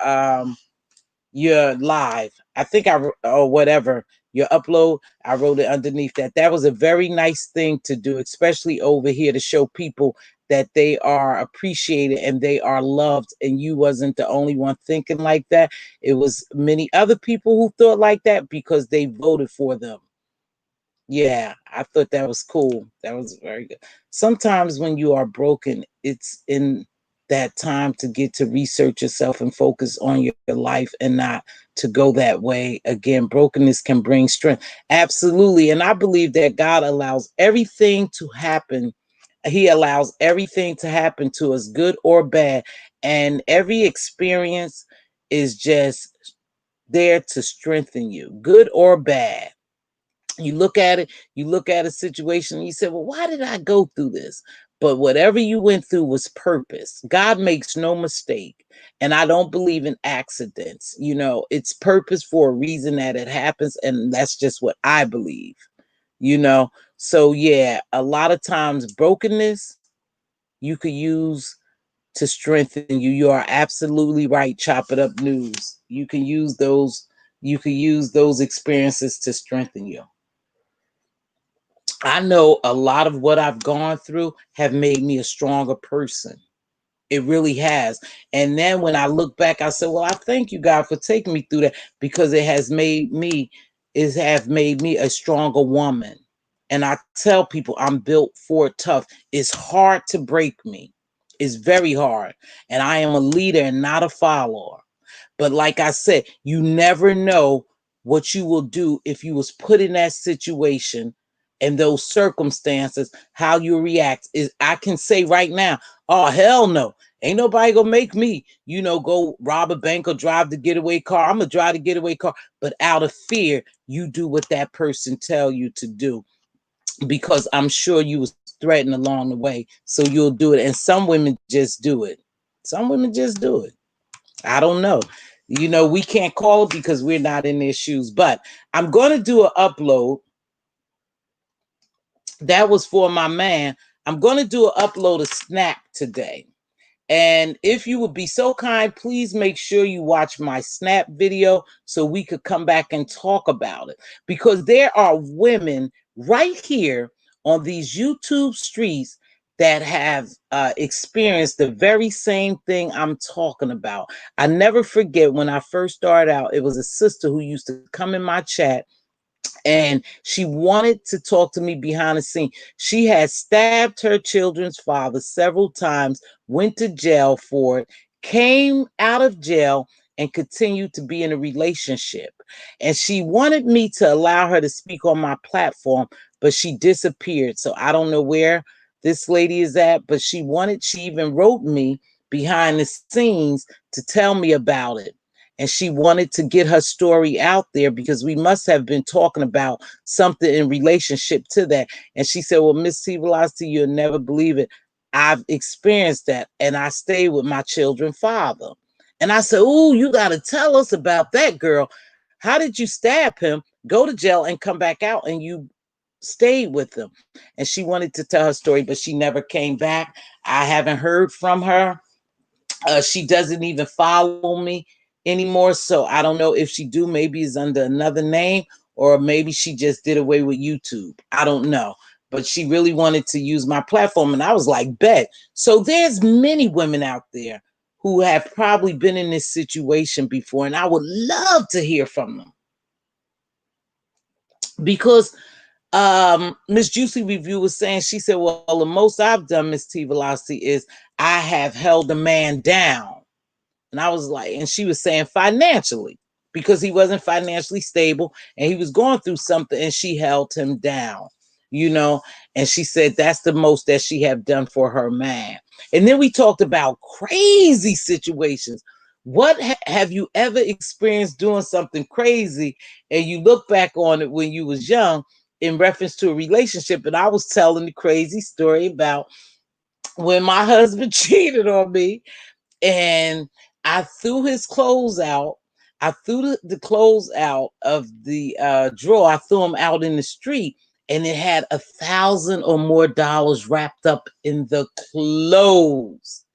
live. I think or whatever, your upload, I wrote it underneath that. That was a very nice thing to do, especially over here, to show people that they are appreciated and they are loved. And you wasn't the only one thinking like that. It was many other people who thought like that because they voted for them. Yeah, I thought that was cool. That was very good. Sometimes when you are broken, it's in that time to get to research yourself and focus on your life and not to go that way again. Brokenness can bring strength. Absolutely. And I believe that God allows everything to happen. He allows everything to happen to us, good or bad. And every experience is just there to strengthen you, good or bad. You look at it, you look at a situation, and you say, well, why did I go through this? But whatever you went through was purpose. God makes no mistake. And I don't believe in accidents. You know, it's purpose for a reason that it happens. And that's just what I believe, you know. So, yeah, a lot of times brokenness you could use to strengthen you. You are absolutely right. Chop It Up News. You can use those. You can use those experiences to strengthen you. I know a lot of what I've gone through have made me a stronger person. It really has. And then when I look back, I said, well, I thank you, God, for taking me through that, because it have made me a stronger woman. And I tell people I'm built for it tough. It's hard to break me. It's very hard. And I am a leader and not a follower. But like I said, you never know what you will do if you was put in that situation and those circumstances, how you react. Is I can say right now, oh, hell no. Ain't nobody gonna make me, go rob a bank or drive the getaway car. I'm gonna drive the getaway car. But out of fear, you do what that person tell you to do, because I'm sure you was threatened along the way. So you'll do it. And some women just do it. Some women just do it. I don't know. We can't call it because we're not in their shoes. But I'm going to do an upload. That was for my man. I'm going to do an upload of Snap today. And if you would be so kind, please make sure you watch my Snap video so we could come back and talk about it. Because there are women right here on these YouTube streets that have experienced the very same thing I'm talking about. I never forget when I first started out, it was a sister who used to come in my chat and she wanted to talk to me behind the scene. She had stabbed her children's father several times, went to jail for it, came out of jail, and continued to be in a relationship. And she wanted me to allow her to speak on my platform, but she disappeared. So I don't know where this lady is at, but she even wrote me behind the scenes to tell me about it. And she wanted to get her story out there because we must have been talking about something in relationship to that. And she said, well, Mz.Teavalocity, you'll never believe it. I've experienced that. And I stayed with my children's father. And I said, oh, you got to tell us about that, girl. How did you stab him, go to jail, and come back out, and you stayed with him? And she wanted to tell her story, but she never came back. I haven't heard from her. She doesn't even follow me anymore. So I don't know if she do, maybe it's under another name, or maybe she just did away with YouTube. I don't know. But she really wanted to use my platform. And I was like, bet. So there's many women out there who have probably been in this situation before. And I would love to hear from them. Because Miss Juicy Review was saying, she said, well, the most I've done, Mz.Teavalocity, is I have held a man down. And I was like, and she was saying financially, because he wasn't financially stable and he was going through something, and she held him down, you know. And she said that's the most that she have done for her man. And then we talked about crazy situations. What have you ever experienced doing something crazy and you look back on it when you was young in reference to a relationship? And I was telling the crazy story about when my husband cheated on me, and I threw his clothes out. I threw the clothes out of the drawer. I threw them out in the street, and it had $1,000 or more wrapped up in the clothes.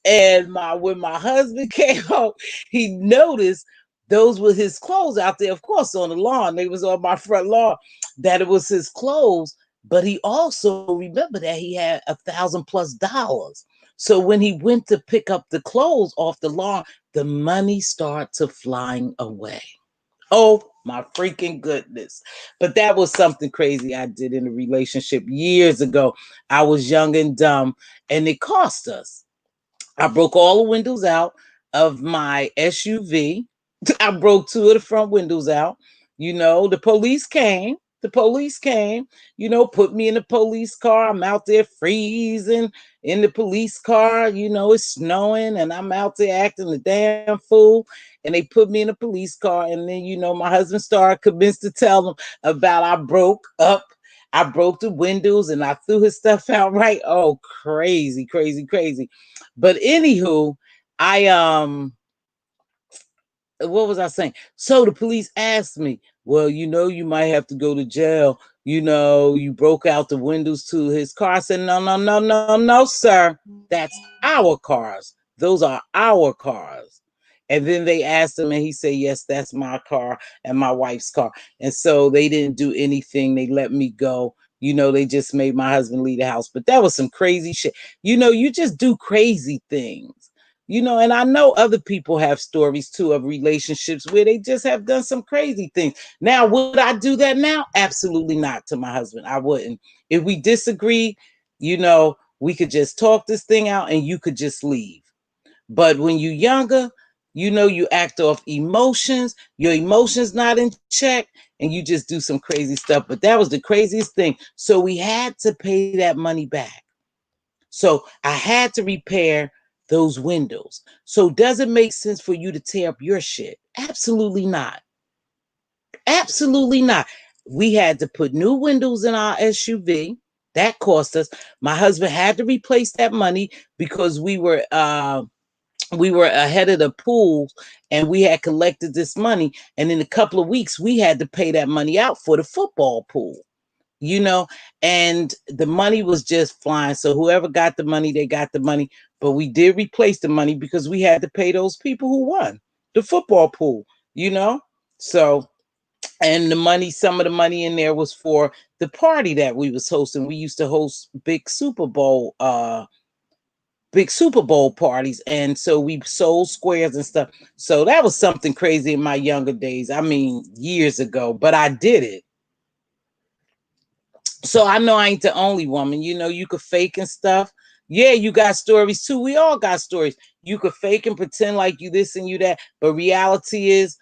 And when my husband came home, he noticed those were his clothes out there, of course, on the lawn. They was on my front lawn, that it was his clothes. But he also remembered that he had $1,000+. So when he went to pick up the clothes off the lawn, the money started to flying away. Oh my freaking goodness. But that was something crazy I did in a relationship years ago. I was young and dumb, and it cost us. I broke all the windows out of my SUV. I broke 2 of the front windows out. You know, the police came. The police came, you know, put me in the police car. I'm out there freezing in the police car. You know, it's snowing and I'm out there acting a damn fool. And they put me in a police car. And then, you know, my husband started convinced to tell them about I broke the windows and I threw his stuff out, right? Oh, crazy, crazy, crazy. But anywho, I what was I saying? So the police asked me, well, you know, you might have to go to jail. You know, you broke out the windows to his car. I said, no, no, no, no, no, sir. That's our cars. Those are our cars. And then they asked him, and he said, yes, that's my car and my wife's car. And so they didn't do anything. They let me go. You know, they just made my husband leave the house. But that was some crazy shit. You know, you just do crazy things. You know, and I know other people have stories too of relationships where they just have done some crazy things. Now, would I do that now? Absolutely not to my husband. I wouldn't. If we disagree, you know, we could just talk this thing out and you could just leave. But when you're younger, you know, you act off emotions, your emotions not in check, and you just do some crazy stuff. But that was the craziest thing. So we had to pay that money back. So I had to repair those windows. So does it make sense for you to tear up your shit? Absolutely not. Absolutely not. We had to put new windows in our SUV. That cost us. My husband had to replace that money because we were ahead of the pool and we had collected this money. And in a couple of weeks, we had to pay that money out for the football pool. You know, and the money was just flying. So whoever got the money, they got the money. But we did replace the money because we had to pay those people who won the football pool, you know? So, and the money, some of the money in there was for the party that we was hosting. We used to host big Super Bowl parties. And so we sold squares and stuff. So that was something crazy in my younger days. I mean, years ago, but I did it. So I know I ain't the only woman. You know, you could fake and stuff. Yeah, you got stories too. We all got stories. You could fake and pretend like you this and you that. But reality is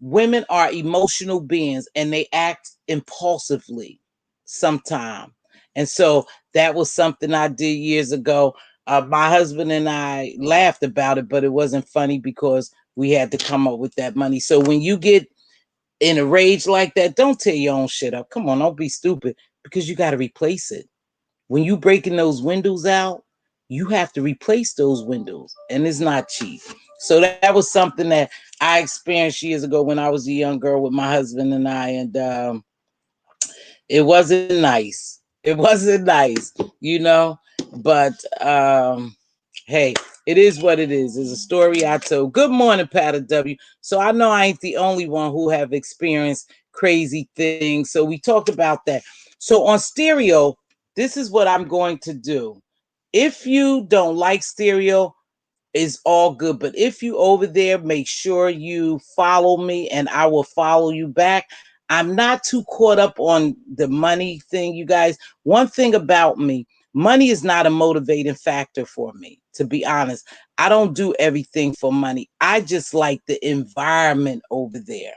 women are emotional beings and they act impulsively sometimes. And so that was something I did years ago. My husband and I laughed about it, but it wasn't funny because we had to come up with that money. So when you get in a rage like that, don't tear your own shit up. Come on, don't be stupid because you got to replace it. When you breaking those windows out, you have to replace those windows, and it's not cheap. So that was something that I experienced years ago when I was a young girl with my husband and I, and it wasn't nice. It wasn't nice, you know. But hey, it is what it is. It's a story I told. Good morning, Pat W. So I know I ain't the only one who have experienced crazy things. So we talked about that. So on stereo, this is what I'm going to do. If you don't like stereo, it's all good. But if you over there, make sure you follow me and I will follow you back. I'm not too caught up on the money thing, you guys. One thing about me, money is not a motivating factor for me to be honest. I don't do everything for money. I just like the environment over there.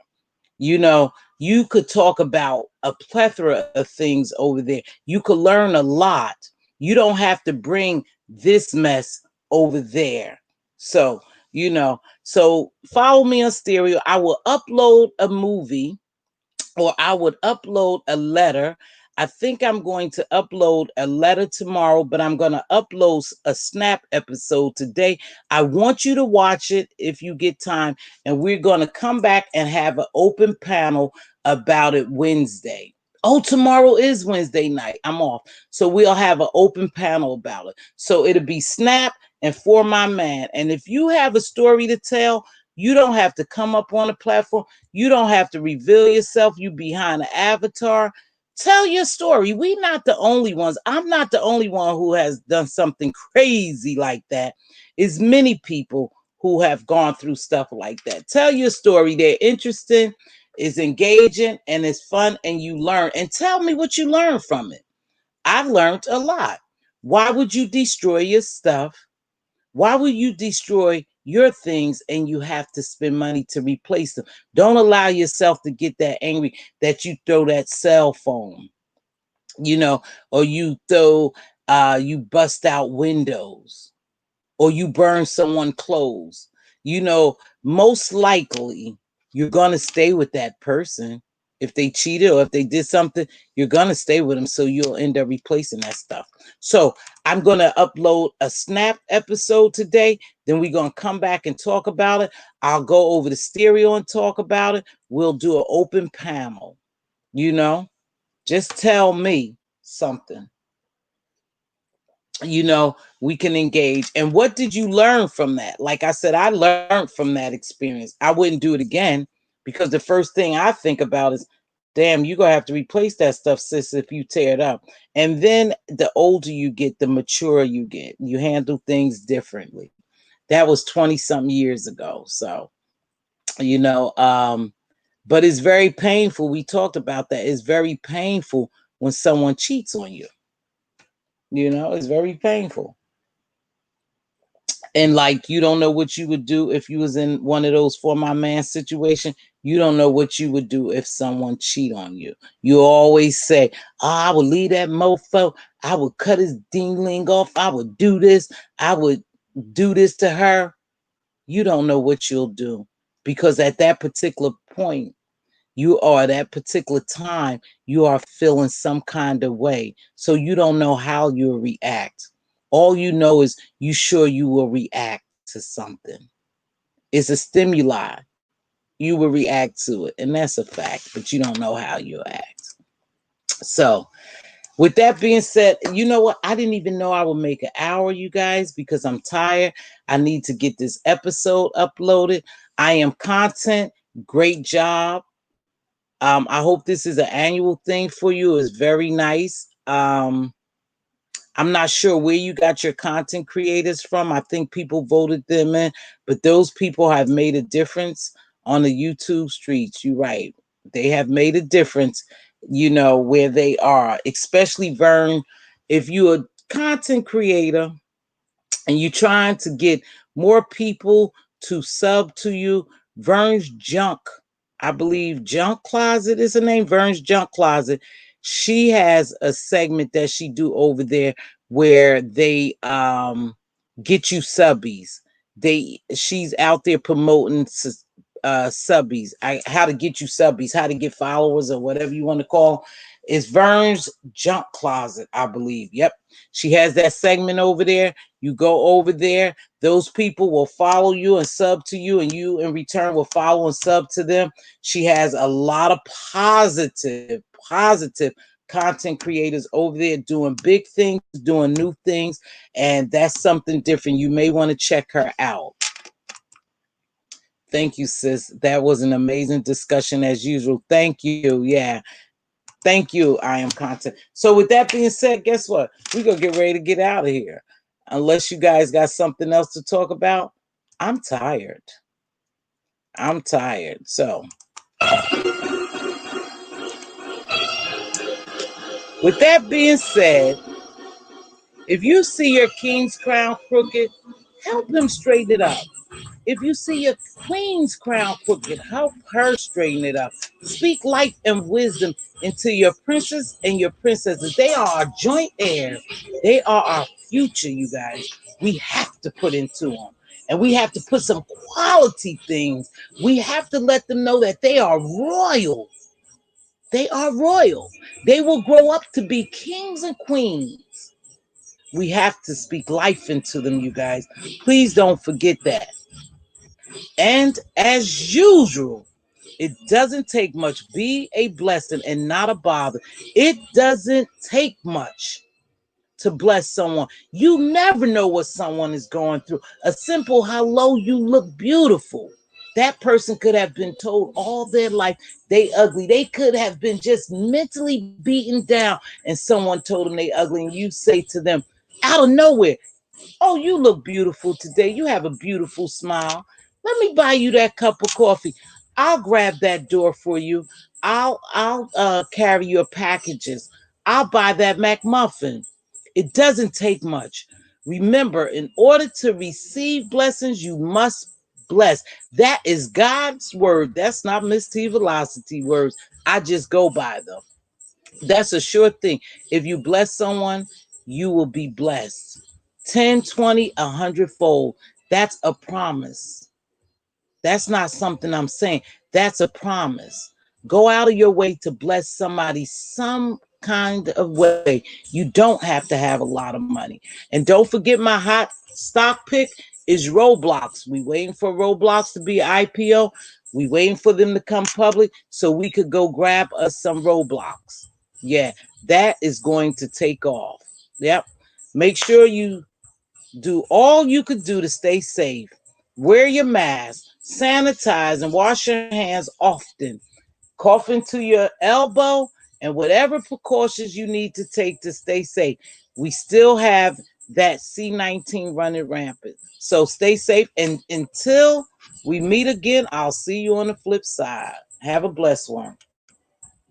You know, you could talk about a plethora of things over there. You could learn a lot. You don't have to bring this mess over there. So, so follow me on Stereo. I will upload a movie, or I would upload a letter. I think I'm going to upload a letter tomorrow, but I'm going to upload a snap episode today. I want you to watch it if you get time, and we're going to come back and have an open panel about it Wednesday. Oh, tomorrow is Wednesday night. I'm off. So we'll have an open panel about it. So it'll be Snap and For My Man. And if you have a story to tell, you don't have to come up on a platform. You don't have to reveal yourself. You behind an avatar. Tell your story. We're not the only ones. I'm not the only one who has done something crazy like that. It's many people who have gone through stuff like that. Tell your story. They're interesting, it's engaging, and it's fun, and you learn. And tell me what you learned from it. I've learned a lot. Why would you destroy your stuff? Why would you destroy your things and you have to spend money to replace them? Don't allow yourself to get that angry that you throw that cell phone, or you bust out windows, or you burn someone's clothes. Most likely you're going to stay with that person. If they cheated or if they did something, you're going to stay with them. So you'll end up replacing that stuff. So I'm going to upload a Snap episode today. Then we're going to come back and talk about it. I'll go over the Stereo and talk about it. We'll do an open panel. Just tell me something. We can engage. And what did you learn from that? Like I said, I learned from that experience. I wouldn't do it again, because the first thing I think about is, damn, you're going to have to replace that stuff, sis, if you tear it up. And then the older you get, the mature you get. You handle things differently. That was 20 something years ago. So, but it's very painful. We talked about that. It's very painful when someone cheats on you. It's very painful. And like, you don't know what you would do if you was in one of those For My Man situation. You don't know what you would do if someone cheat on you. You always say, I would leave that mofo. I would cut his dingling off. I would do this. I would do this to her. You don't know what you'll do, because at that particular point, that particular time, you are feeling some kind of way. So you don't know how you'll react. All you know is you sure you will react to something. It's a stimuli. You will react to it. And that's a fact, but you don't know how you'll act. So with that being said, you know what? I didn't even know I would make an hour, you guys, because I'm tired. I need to get this episode uploaded. I am content. Great job. I hope this is an annual thing for you. It's very nice. I'm not sure where you got your content creators from. I think people voted them in, but those people have made a difference on the YouTube streets. You're right. They have made a difference, where they are, especially Vern. If you're a content creator and you're trying to get more people to sub to you, Vern's Junk, I believe Junk Closet is her name, Vern's Junk Closet. She has a segment that she do over there where they get you subbies. She's out there promoting subbies. How to get you subbies, how to get followers, or whatever you want to call. It's Vern's Junk Closet, I believe. Yep. She has that segment over there. You go over there. Those people will follow you and sub to you, and you in return will follow and sub to them. She has a lot of positive content creators over there doing big things, doing new things, and that's something different. You may want to check her out. Thank you, sis. That was an amazing discussion as usual. Thank you. Yeah. Thank you. I am content. So with that being said, guess what? We're going to get ready to get out of here. Unless you guys got something else to talk about. I'm tired. So with that being said, if you see your king's crown crooked, help him straighten it up. If you see your queen's crown crooked, help her straighten it up. Speak life and wisdom into your princes and your princesses. They are our joint heirs. They are our future, you guys. We have to put into them. And we have to put some quality things. We have to let them know that they are royal. They are royal. They will grow up to be kings and queens. We have to speak life into them, you guys. Please don't forget that. And as usual, it doesn't take much. Be a blessing and not a bother. It doesn't take much to bless someone. You never know what someone is going through. A simple hello, you look beautiful. That person could have been told all their life they ugly. They could have been just mentally beaten down, and someone told them they ugly, and you say to them out of nowhere, oh, you look beautiful today. You have a beautiful smile. Let me buy you that cup of coffee. I'll grab that door for you. I'll carry your packages. I'll buy that McMuffin. It doesn't take much. Remember, in order to receive blessings, you must bless. That is God's word. That's not Mz.Teavalocity words. I just go by them. That's a sure thing. If you bless someone, you will be blessed. 10, 20, 100-fold. That's a promise. That's not something I'm saying. That's a promise. Go out of your way to bless somebody some kind of way. You don't have to have a lot of money. And don't forget, my hot stock pick is Roblox. We waiting for Roblox to be IPO. We waiting for them to come public so we could go grab us some Roblox. Yeah, that is going to take off. Yep. Make sure you do all you could do to stay safe. Wear your mask, sanitize, and wash your hands often. Cough into your elbow, and whatever precautions you need to take to stay safe. We still have that C-19 running rampant. So stay safe, and until we meet again, I'll see you on the flip side. Have a blessed one.